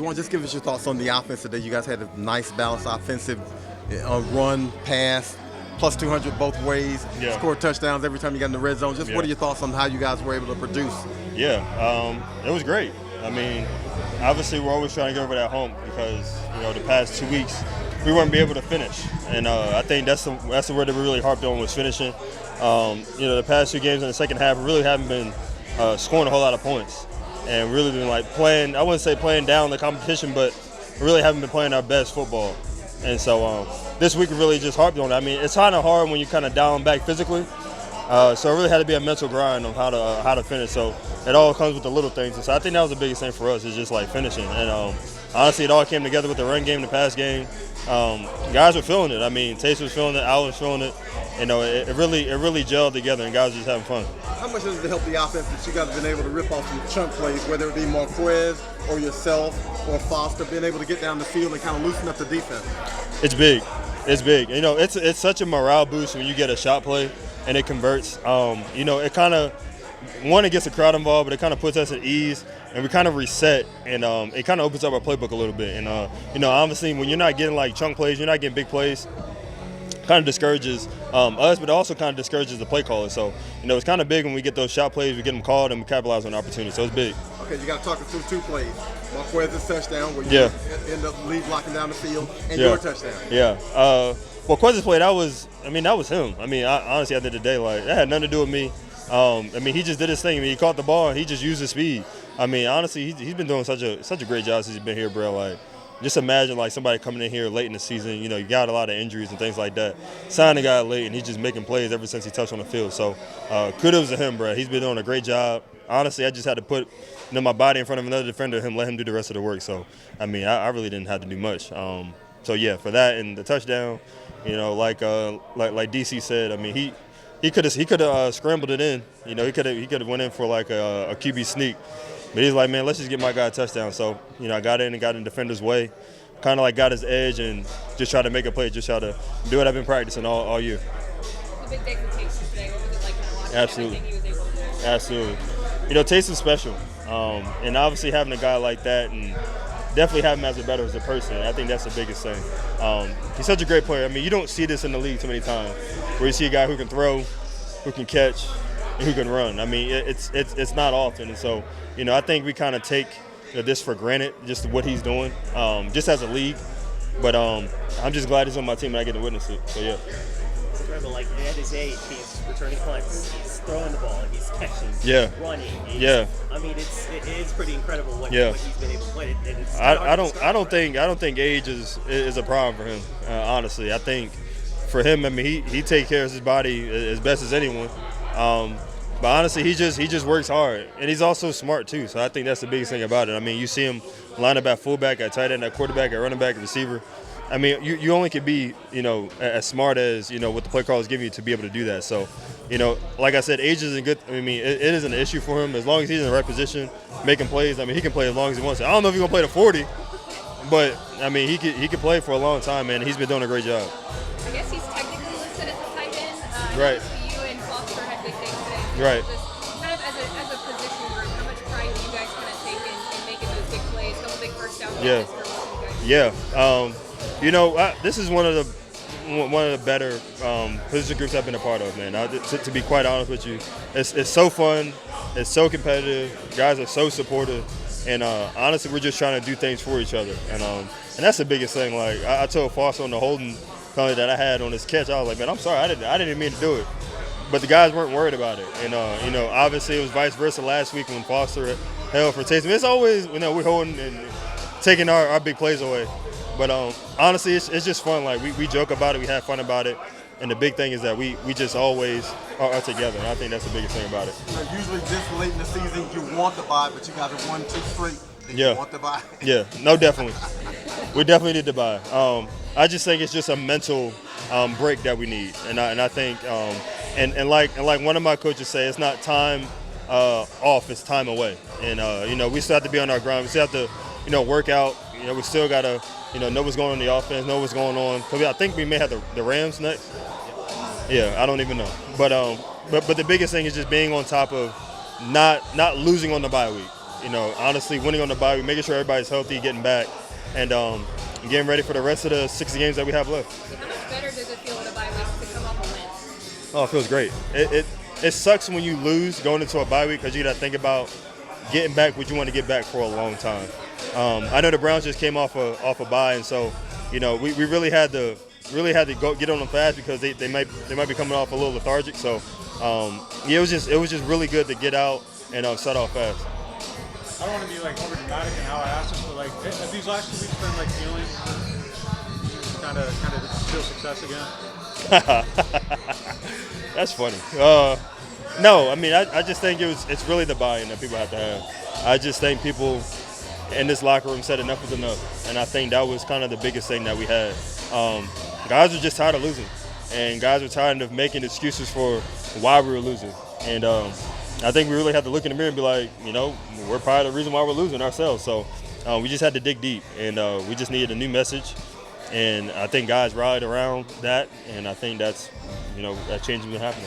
You want to just give us your thoughts on the offense today? You guys had a nice balanced offensive run, pass, plus 200 both ways. Yeah. Scored touchdowns every time you got in the red zone. Just what are your thoughts on how you guys were able to produce? It was great. I mean, obviously we're always trying to get over that hump because the past 2 weeks we weren't be able to finish, and I think that's the word that we really harped on was finishing. The past 2 games in the second half we really haven't been scoring a whole lot of points. And really been playing, I wouldn't say playing down the competition, but we really haven't been playing our best football. And so this week we really just harped on it. I mean, it's kind of hard when you're kind of down back physically. So it really had to be a mental grind on how to finish. So it all comes with the little things. And so I think that was the biggest thing for us is just finishing. And honestly, it all came together with the run game, the pass game. Guys were feeling it. I mean, Taysom was feeling it, Al was feeling it. It really gelled together, and guys were just having fun. How much does it help the offense that you guys have been able to rip off some chunk plays, whether it be Marquez or yourself or Foster, being able to get down the field and kind of loosen up the defense? It's big. It's big. It's such a morale boost when you get a shot play and it converts. It kind of, it gets the crowd involved, but it kind of puts us at ease, and we kind of reset, and it kind of opens up our playbook a little bit. And, obviously when you're not getting chunk plays, you're not getting big plays, kind of discourages us, but it also kind of discourages the play caller. So, it's kind of big when we get those shot plays, we get them called, and we capitalize on the opportunity. So it's big. Okay, you got to talk us through 2 plays. Marquez's touchdown, where you end up lead blocking down the field, and your touchdown. Marquez's play, that was him. I mean, honestly, at the end of the day, that had nothing to do with me. He just did his thing. I mean, he caught the ball, and he just used his speed. I mean, honestly, he's been doing such a great job since he's been here, bro. Just imagine somebody coming in here late in the season. You got a lot of injuries and things like that. Signing a guy late, and he's just making plays ever since he touched on the field. So kudos to him, bro. He's been doing a great job. Honestly, I just had to put my body in front of another defender, let him do the rest of the work. So I really didn't have to do much. For that and the touchdown, like DC said, I mean he could have scrambled it in. He could have went in for a QB sneak. But he's like, man, let's just get my guy a touchdown. So, I got in and got in the defender's way, kind of got his edge and just try to make a play, just try to do what I've been practicing all year. The big day for Taysom today. What was it like kind of watching everything he was able to do? Absolutely. Taysom's special. And obviously having a guy like that and definitely having him as a better as a person, I think that's the biggest thing. He's such a great player. I mean, you don't see this in the league too many times where you see a guy who can throw, who can catch, and who can run. I mean, it's not often. And so, I think we kind of take this for granted, just what he's doing, just as a league. But I'm just glad he's on my team and I get to witness it. So, yeah. Remember, at his age, he's returning punts, he's throwing the ball, he's catching, running. I mean, it is pretty incredible what he's been able to play. I don't think age is a problem for him. Honestly, I think for him, I mean, he takes care of his body as best as anyone. But honestly, he just works hard, and he's also smart too. So I think that's the biggest thing about it. I mean, you see him line up at fullback, at tight end, at quarterback, at running back, at receiver. I mean, you only can be as smart as what the play callers give you to be able to do that. So, like I said, age isn't good. I mean, it isn't an issue for him as long as he's in the right position, making plays. I mean, he can play as long as he wants to. I don't know if he's gonna play to 40, but I mean, he could play for a long time, man. He's been doing a great job. I guess he's technically listed as a tight end. Right. You and Foster had big things today. Right. Just kind of as a position group, how much pride do you guys kind of take in making those big plays, a couple big first down passes for you guys? This is one of the better position groups I've been a part of, man. To be quite honest with you, it's so fun, it's so competitive. Guys are so supportive, and honestly, we're just trying to do things for each other, and that's the biggest thing. I told Foster on the holding penalty that I had on this catch, I was like, man, I'm sorry, I didn't even mean to do it. But the guys weren't worried about it. And, obviously it was vice versa last week when Foster held for Taysom. It's always, we're holding and taking our big plays away. But honestly, it's just fun. We joke about it, we have fun about it. And the big thing is that we just always are together. And I think that's the biggest thing about it. Usually this late in the season, you want the bye, but you guys have won 2 straight. You want the bye. Yeah, no, definitely. We definitely need the bye. I just think it's just a mental break that we need. And I think and like one of my coaches say, it's not time off, it's time away. And we still have to be on our grind. We still have to work out. We still got to know what's going on in the offense, know what's going on. Cause I think we may have the Rams next. Yeah, I don't even know. But the biggest thing is just being on top of not losing on the bye week. honestly, winning on the bye week, making sure everybody's healthy, getting back, and getting ready for the rest of the 60 games that we have left. How much better does it feel with a bye week to come off a win? Oh, it feels great. It sucks when you lose going into a bye week because you got to think about getting back what you want to get back for a long time. I know the Browns just came off a bye, and so we really had to go get on them fast because they might be coming off a little lethargic. So it was just really good to get out and set off fast. I don't want to be like over dramatic in how I ask this, but like have these last 2 weeks been like feeling kind of feel success again? That's funny. No, I mean I just think it's really the buy-in that people have to have. I just think people in this locker room said enough is enough, and I think that was kind of the biggest thing that we had. Guys were just tired of losing, and guys were tired of making excuses for why we were losing. And I think we really had to look in the mirror and be like, we're probably the reason why we're losing ourselves. So we just had to dig deep, and we just needed a new message. And I think guys rallied around that, and I think that's, that change has been happening.